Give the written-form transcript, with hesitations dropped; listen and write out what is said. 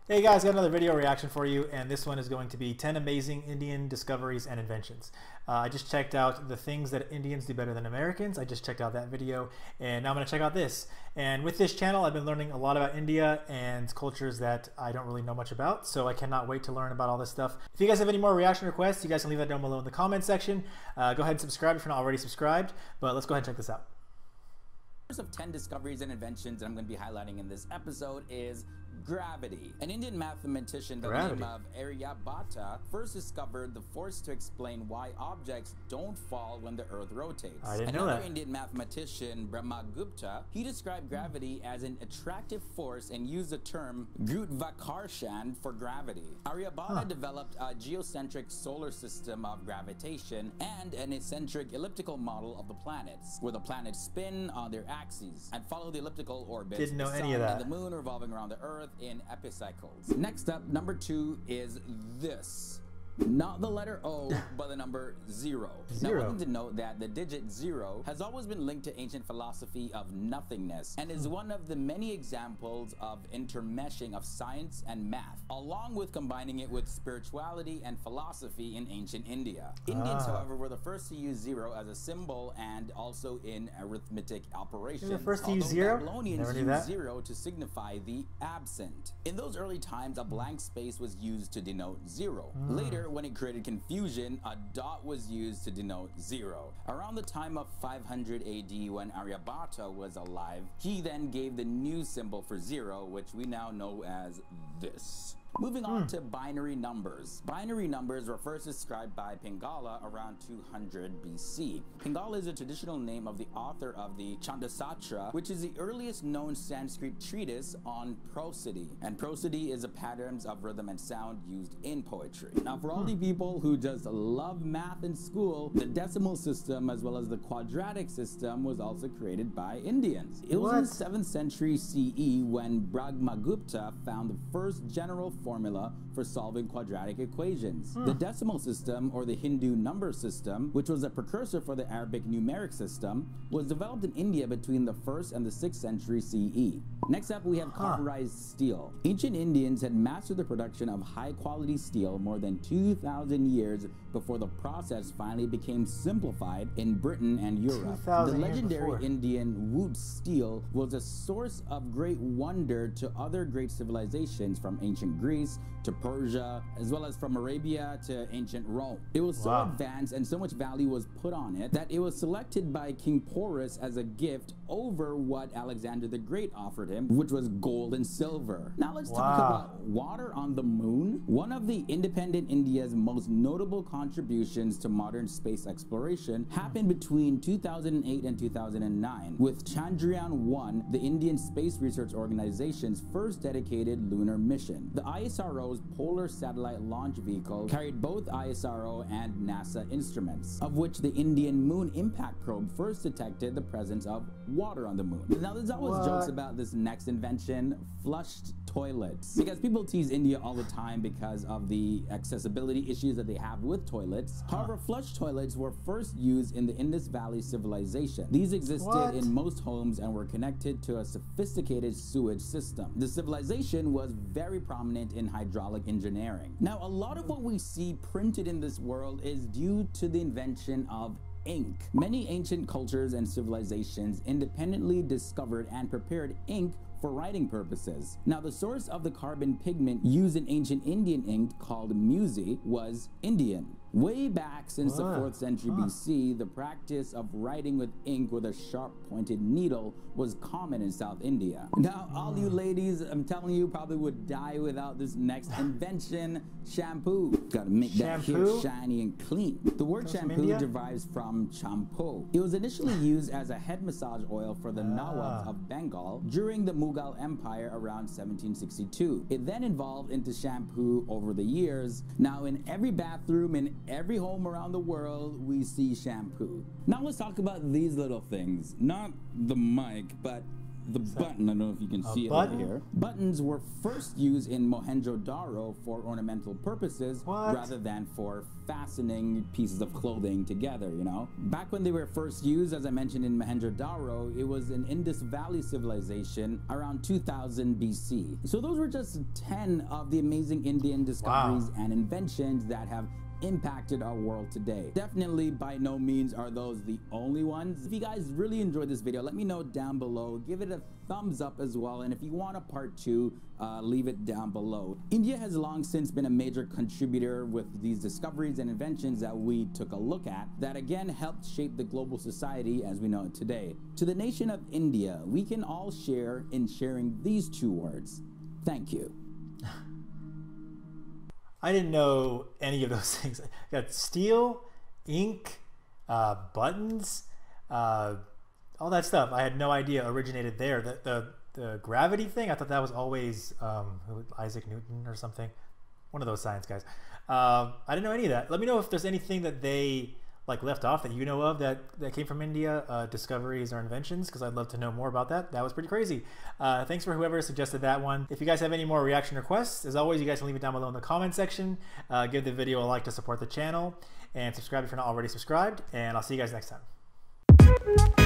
Hey guys, got another video reaction for you, and this one is going to be 10 amazing Indian discoveries and inventions. I just checked out the things that Indians do better than Americans. I just checked out that video, and now I'm going to check out this. And with this channel, I've been learning a lot about India and cultures that I don't really know much about, so I cannot wait to learn about all this stuff. If you guys have any more reaction requests, you guys can leave that down below in the comment section. Go ahead and subscribe if you're not already subscribed, but let's go ahead and check this out. First of 10 discoveries and inventions that I'm going to be highlighting in this episode is gravity. An Indian mathematician by the name of Aryabhata first discovered the force to explain why objects don't fall when the earth rotates. I didn't know that. Another Indian mathematician, Brahmagupta, he described gravity as an attractive force and used the term Gurutvakarshan for gravity. Aryabhata developed a geocentric solar system of gravitation and an eccentric elliptical model of the planets, where the planets spin on their axes and follow the elliptical orbits. Didn't know the any of sun that. and the moon revolving around the earth in epicycles. Next up, number 2 is this. Not the letter O, but the number 0. Now, one thing to note that the digit 0 has always been linked to ancient philosophy of nothingness and is one of the many examples of intermeshing of science and math, along with combining it with spirituality and philosophy in ancient India. Indians, however, were the first to use 0 as a symbol and also in arithmetic operations. They're the first to use 0? Babylonians used 0 to signify the absent. In those early times, a blank space was used to denote 0. Later, when it created confusion, a dot was used to denote 0. Around the time of 500 AD, when Aryabhata was alive, he then gave the new symbol for 0, which we now know as this. Moving on to binary numbers. Binary numbers were first described by Pingala around 200 BC. Pingala is a traditional name of the author of the Chandasatra, which is the earliest known Sanskrit treatise on prosody. And prosody is the patterns of rhythm and sound used in poetry. Now, for all the people who just love math in school, the decimal system as well as the quadratic system was also created by Indians. It was in the 7th century CE when Brahmagupta found the first general formula for solving quadratic equations. The decimal system, or the Hindu number system, which was a precursor for the Arabic numeric system, was developed in India between the 1st and the 6th century CE. Next up, we have cauterized steel. Ancient Indians had mastered the production of high-quality steel more than 2,000 years before the process finally became simplified in Britain and Europe. The legendary Indian wood steel was a source of great wonder to other great civilizations, from ancient Greece to Persia, as well as from Arabia to ancient Rome. It was so advanced and so much value was put on it that it was selected by King Porus as a gift over what Alexander the Great offered him, which was gold and silver. Now let's talk about water on the moon. One of the independent India's most notable contributions to modern space exploration happened between 2008 and 2009 with Chandrayaan-1, the Indian Space Research Organization's first dedicated lunar mission. The ISRO's Polar Satellite Launch Vehicle carried both ISRO and NASA instruments, of which the Indian Moon Impact Probe first detected the presence of water on the moon. Now, there's always jokes about this next invention, flushed toilets, because people tease India all the time because of the accessibility issues that they have with toilets. However, flush toilets were first used in the Indus Valley civilization. These existed in most homes and were connected to a sophisticated sewage system. The civilization was very prominent in hydraulic engineering. Now, a lot of what we see printed in this world is due to the invention of ink. Many ancient cultures and civilizations independently discovered and prepared ink for writing purposes. Now, the source of the carbon pigment used in ancient Indian ink, called musi, was Indian. Way back since the 4th century BC, the practice of writing with ink with a sharp pointed needle was common in South India. Now, all you ladies, I'm telling you, probably would die without this next invention, shampoo. Gotta make that hair shiny and clean. The word shampoo derives from champo. It was initially used as a head massage oil for the Nawabs of Bengal during the Mughal Empire around 1762. It then evolved into shampoo over the years. Now, in every bathroom in every home around the world, we see shampoo. Now let's talk about these little things. Not the mic, but the button. I don't know if you can see it right here. Buttons were first used in Mohenjo-daro for ornamental purposes rather than for fastening pieces of clothing together, you know. Back when they were first used, as I mentioned, in Mohenjo-daro, it was an Indus Valley civilization around 2000 BC. So those were just 10 of the amazing Indian discoveries and inventions that have impacted our world today. Definitely by no means are those the only ones. If you guys really enjoyed this video, let me know down below. Give it a thumbs up as well, and if you want a part 2, leave it down below. India has long since been a major contributor with these discoveries and inventions that we took a look at that again helped shape the global society as we know it today. To the nation of India, we can all share in sharing these 2 words. Thank you. I didn't know any of those things. I got steel, ink, buttons, all that stuff. I had no idea originated there. The gravity thing, I thought that was always Isaac Newton or something. One of those science guys. I didn't know any of that. Let me know if there's anything that they left off that you know of that came from India, discoveries or inventions, because I'd love to know more about that. That was pretty crazy. Thanks for whoever suggested that one. If you guys have any more reaction requests, as always, you guys can leave it down below in the comment section. Give the video a like to support the channel, and subscribe if you're not already subscribed, and I'll see you guys next time.